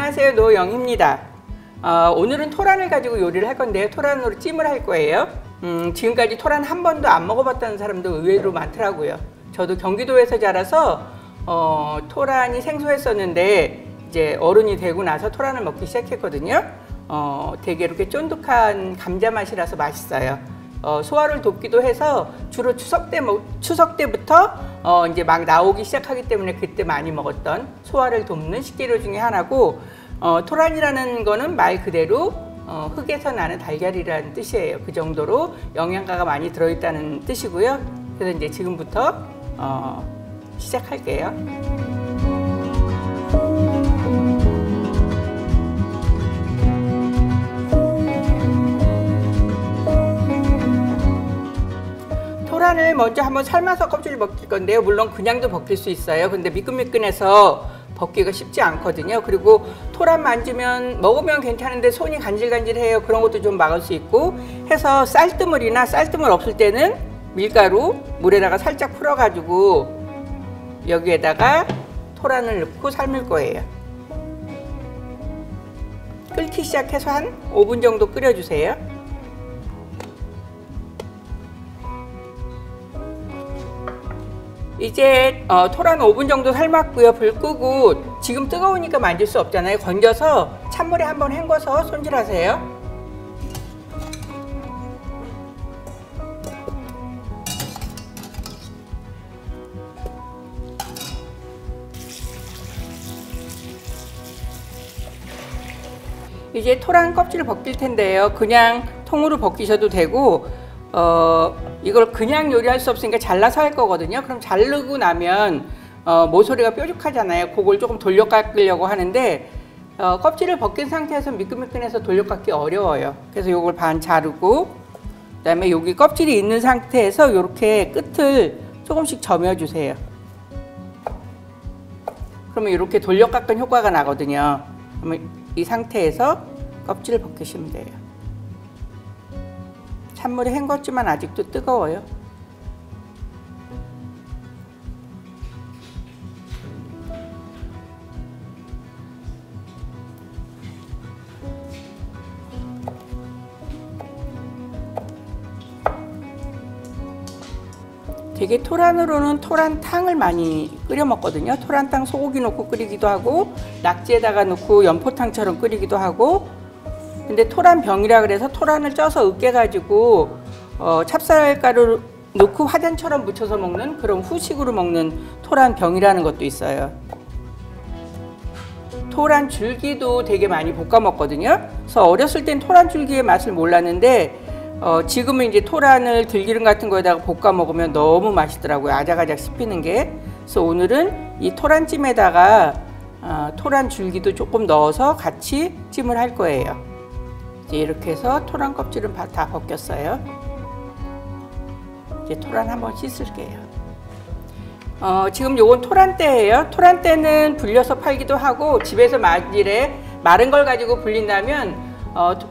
안녕하세요, 노영희입니다. 오늘은 토란을 가지고 요리를 할 건데요. 토란으로 찜을 할 거예요. 지금까지 토란 한 번도 안 먹어봤다는 사람도 의외로 많더라고요. 저도 경기도에서 자라서 토란이 생소했었는데 이제 어른이 되고 나서 토란을 먹기 시작했거든요. 되게 이렇게 쫀득한 감자 맛이라서 맛있어요. 소화를 돕기도 해서 주로 추석 때부터 이제 막 나오기 시작하기 때문에 그때 많이 먹었던 소화를 돕는 식재료 중에 하나고, 토란이라는 거는 말 그대로 흙에서 나는 달걀이라는 뜻이에요. 그 정도로 영양가가 많이 들어있다는 뜻이고요. 그래서 이제 지금부터 시작할게요. 토란을 먼저 한번 삶아서 껍질을 벗길 건데요. 물론 그냥도 벗길 수 있어요. 근데 미끈미끈해서 벗기가 쉽지 않거든요. 그리고 토란 만지면 먹으면 괜찮은데 손이 간질간질해요. 그런 것도 좀 막을 수 있고 해서 쌀뜨물이나 쌀뜨물 없을 때는 밀가루 물에다가 살짝 풀어가지고 여기에다가 토란을 넣고 삶을 거예요. 끓기 시작해서 한 5분 정도 끓여주세요. 이제 토란 5분 정도 삶았고요. 불 끄고, 지금 뜨거우니까 만질 수 없잖아요. 건져서 찬물에 한번 헹궈서 손질하세요. 이제 토란 껍질을 벗길 텐데요. 그냥 통으로 벗기셔도 되고, 이걸 그냥 요리할 수 없으니까 잘라서 할 거거든요. 그럼 자르고 나면 모서리가 뾰족하잖아요. 그걸 조금 돌려 깎으려고 하는데 껍질을 벗긴 상태에서 미끈미끈해서 돌려 깎기 어려워요. 그래서 이걸 반 자르고, 그 다음에 여기 껍질이 있는 상태에서 이렇게 끝을 조금씩 점여주세요. 그러면 이렇게 돌려 깎은 효과가 나거든요. 그러면 이 상태에서 껍질을 벗기시면 돼요. 찬물에 헹궜지만 아직도 뜨거워요. 되게 토란으로는 토란탕을 많이 끓여 먹거든요. 토란탕 소고기 넣고 끓이기도 하고, 낙지에다가 넣고 연포탕처럼 끓이기도 하고. 근데 토란병이라 그래서 토란을 쪄서 으깨가지고 찹쌀가루 넣고 화전처럼 무쳐서 먹는 그런 후식으로 먹는 토란병이라는 것도 있어요. 토란 줄기도 되게 많이 볶아 먹거든요. 그래서 어렸을 땐 토란 줄기의 맛을 몰랐는데 지금은 이제 토란을 들기름 같은 거에다가 볶아 먹으면 너무 맛있더라고요. 아작아작 씹히는 게. 그래서 오늘은 이 토란찜에다가 토란 줄기도 조금 넣어서 같이 찜을 할 거예요. 이렇게 해서 토란 껍질은 다 벗겼어요. 이제 토란 한번 씻을게요. 지금 요건 토란대예요. 토란대는 불려서 팔기도 하고, 집에서 만일에 마른 걸 가지고 불린다면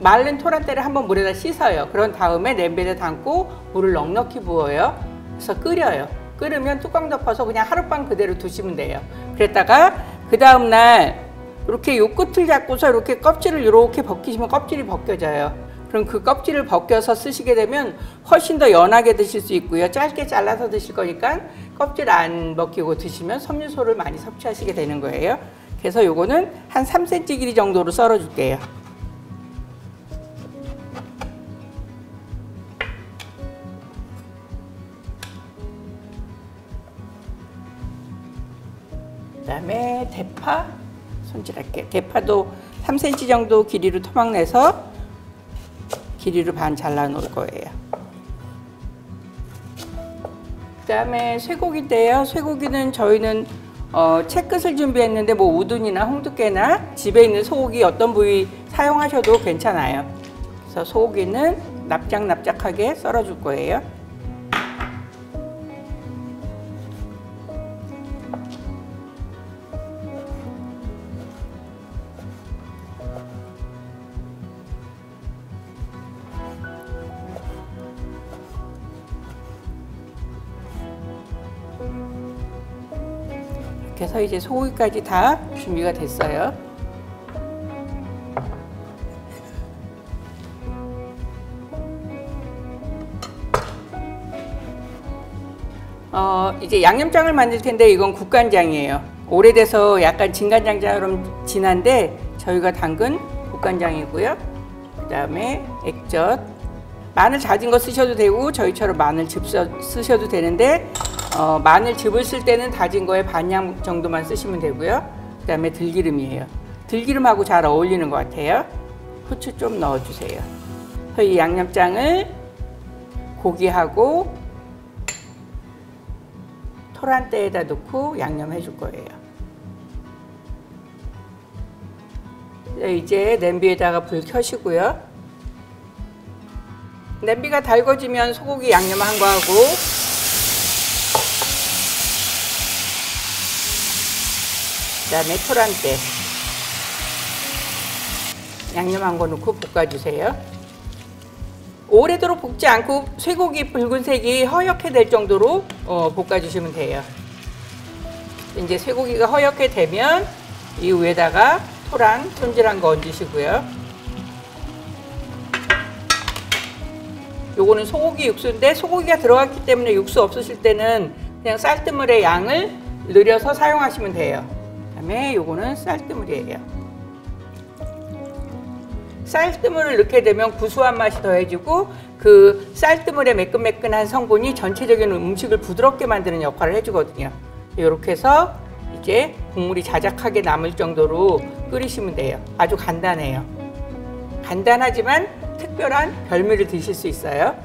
마른 토란대를 한번 물에다 씻어요. 그런 다음에 냄비에 담고 물을 넉넉히 부어요. 그래서 끓여요. 끓으면 뚜껑 덮어서 그냥 하룻밤 그대로 두시면 돼요. 그랬다가 그 다음날 이렇게 요 끝을 잡고서 이렇게 껍질을 이렇게 벗기시면 껍질이 벗겨져요. 그럼 그 껍질을 벗겨서 쓰시게 되면 훨씬 더 연하게 드실 수 있고요. 짧게 잘라서 드실 거니까 껍질 안 벗기고 드시면 섬유소를 많이 섭취하시게 되는 거예요. 그래서 요거는 한 3cm 길이 정도로 썰어 줄게요. 그 다음에 대파 손질할게요. 대파도 3cm 정도 길이로 토막 내서 길이로 반 잘라 놓을 거예요. 그 다음에 쇠고기인데요. 쇠고기는 저희는 채끝을 준비했는데 뭐 우둔이나 홍두깨나 집에 있는 소고기 어떤 부위 사용하셔도 괜찮아요. 그래서 소고기는 납작납작하게 썰어 줄 거예요. 이렇게 해서 이제 소고기까지 다 준비가 됐어요. 이제 양념장을 만들 텐데 이건 국간장이에요. 오래돼서 약간 진간장처럼 진한데 저희가 담근 국간장이고요. 그 다음에 액젓, 마늘 다진 거 쓰셔도 되고 저희처럼 마늘즙 쓰셔도 되는데 마늘즙을 쓸 때는 다진 거에 반량 정도만 쓰시면 되고요. 그 다음에 들기름이에요. 들기름하고 잘 어울리는 것 같아요. 후추 좀 넣어주세요. 이 양념장을 고기하고 토란대에다 넣고 양념해 줄 거예요. 이제 냄비에다가 불 켜시고요. 냄비가 달궈지면 소고기 양념한 거 하고 그 다음에 토란대 양념한 거 넣고 볶아주세요. 오래도록 볶지 않고 쇠고기 붉은색이 허옇게 될 정도로 볶아주시면 돼요. 이제 쇠고기가 허옇게 되면 이 위에다가 토란 손질한 거 얹으시고요. 요거는 소고기 육수인데 소고기가 들어갔기 때문에 육수 없으실 때는 그냥 쌀뜨물의 양을 늘려서 사용하시면 돼요. 그 다음에 요거는 쌀뜨물이에요. 쌀뜨물을 넣게 되면 구수한 맛이 더해지고 그 쌀뜨물의 매끈매끈한 성분이 전체적인 음식을 부드럽게 만드는 역할을 해주거든요. 이렇게 해서 이제 국물이 자작하게 남을 정도로 끓이시면 돼요. 아주 간단해요. 간단하지만 특별한 별미를 드실 수 있어요.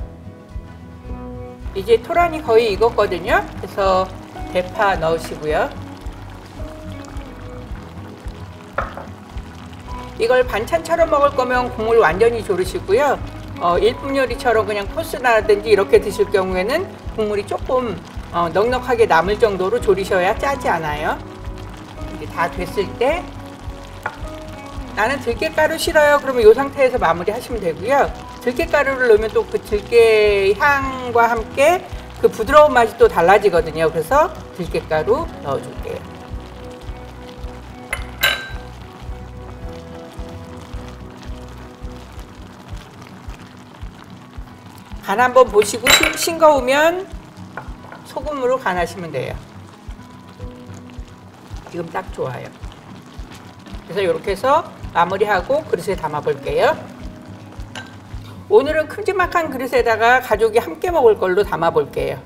이제 토란이 거의 익었거든요. 그래서 대파 넣으시고요. 이걸 반찬처럼 먹을 거면 국물 완전히 졸으시고요. 일품 요리처럼 그냥 코스라든지 이렇게 드실 경우에는 국물이 조금 넉넉하게 남을 정도로 졸이셔야 짜지 않아요. 이제 다 됐을 때 나는 들깨가루 싫어요. 그러면 이 상태에서 마무리 하시면 되고요. 들깨가루를 넣으면 또 그 들깨 향과 함께 그 부드러운 맛이 또 달라지거든요. 그래서 들깨가루 넣어줄게요. 간 한번 보시고 싱거우면 소금으로 간하시면 돼요. 지금 딱 좋아요. 그래서 이렇게 해서 마무리하고 그릇에 담아 볼게요. 오늘은 큼지막한 그릇에다가 가족이 함께 먹을 걸로 담아 볼게요.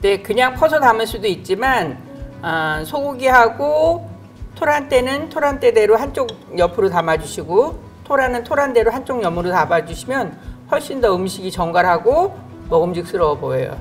네, 그냥 퍼서 담을 수도 있지만 소고기하고 토란대는 토란대대로 한쪽 옆으로 담아주시고 토란은 토란대로 한쪽 옆으로 담아주시면 훨씬 더 음식이 정갈하고 먹음직스러워 보여요.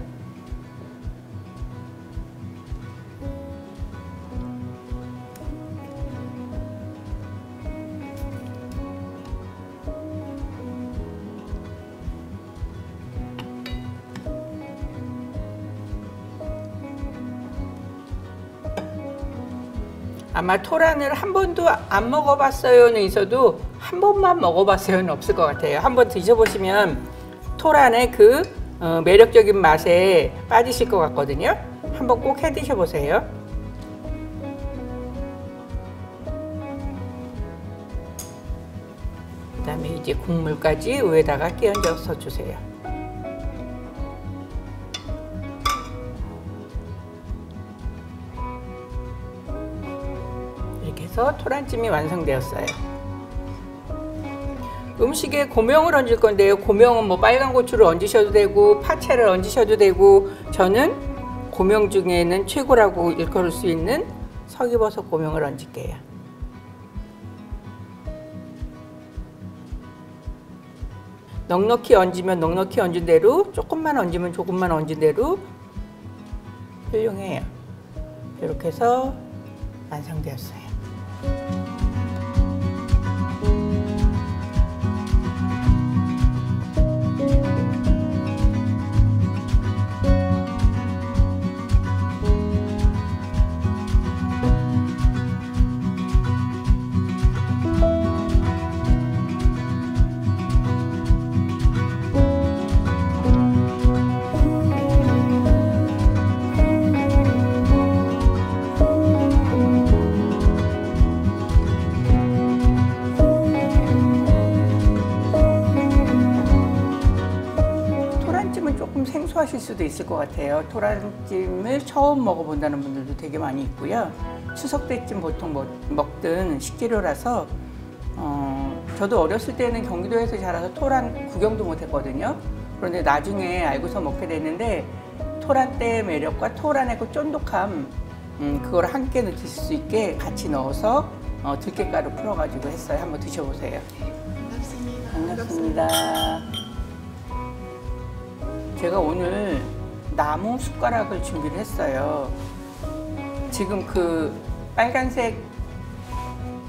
아마 토란을 한 번도 안 먹어봤어요는 있어도 한 번만 먹어봤어요는 없을 것 같아요. 한번 드셔보시면 토란의 그 매력적인 맛에 빠지실 것 같거든요. 한번 꼭 해 드셔보세요. 그 다음에 이제 국물까지 위에다가 끼얹어서 주세요. 이렇게 해서 토란찜이 완성되었어요. 음식에 고명을 얹을 건데요. 고명은 뭐 빨간 고추를 얹으셔도 되고 파채를 얹으셔도 되고 저는 고명 중에는 최고라고 일컬을 수 있는 석이버섯 고명을 얹을게요. 넉넉히 얹으면 넉넉히 얹은 대로, 조금만 얹으면 조금만 얹은 대로 훌륭해요. 이렇게 해서 완성되었어요. 생소하실 수도 있을 것 같아요. 토란찜을 처음 먹어본다는 분들도 되게 많이 있고요. 추석 때쯤 보통 먹던 식재료라서 저도 어렸을 때는 경기도에서 자라서 토란 구경도 못했거든요. 그런데 나중에 알고서 먹게 됐는데 토란대의 매력과 토란의 그 쫀득함 그걸 함께 느낄 수 있게 같이 넣어서 들깨가루 풀어가지고 했어요. 한번 드셔보세요. 반갑습니다. 제가 오늘 나무 숟가락을 준비를 했어요. 지금 그 빨간색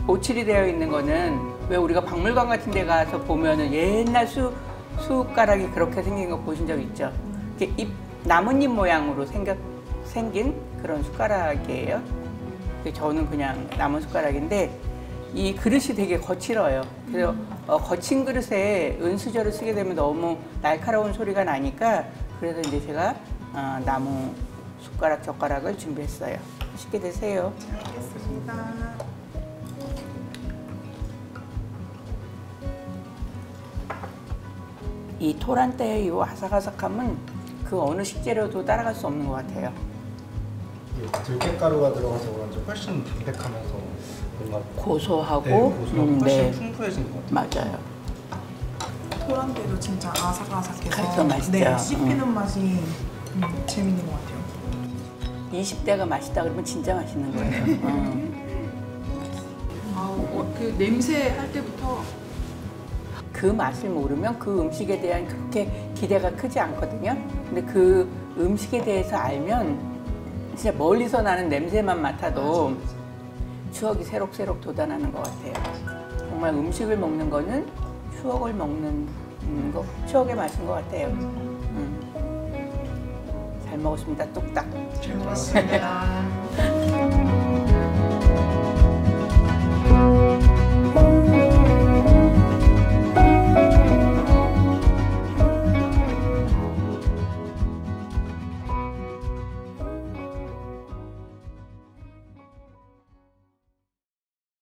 오칠이 되어 있는 거는 왜 우리가 박물관 같은 데 가서 보면은 옛날 숟가락이 그렇게 생긴 거 보신 적 있죠? 이렇게 나뭇잎 모양으로 생긴 그런 숟가락이에요. 저는 그냥 나무 숟가락인데 이 그릇이 되게 거칠어요. 그래서 거친 그릇에 은수저를 쓰게 되면 너무 날카로운 소리가 나니까 그래서 이제 제가 나무 숟가락 젓가락을 준비했어요. 맛있게 드세요. 잘 먹겠습니다. 이 토란대의 이 아삭아삭함은 그 어느 식재료도 따라갈 수 없는 것 같아요. 들깨가루가 들어가서 그런지 훨씬 담백하면서 뭔가 고소하고 고소하고 훨씬 네. 풍부해진 것 같아요. 맞아요. 토란대도 진짜 아삭아삭해서 그래서 맛있죠. 네, 씹히는 맛이 재밌는 것 같아요. 20대가 맛있다 그러면 진짜 맛있는 거예요. 그 냄새 할 때부터 그 맛을 모르면 그 음식에 대한 그렇게 기대가 크지 않거든요. 근데 그 음식에 대해서 알면 진짜 멀리서 나는 냄새만 맡아도 추억이 새록새록 돋아나는 것 같아요. 정말 음식을 먹는 거는 추억을 먹는 거, 추억의 맛인 것 같아요. 잘 먹었습니다. 뚝딱. 잘 먹었습니다.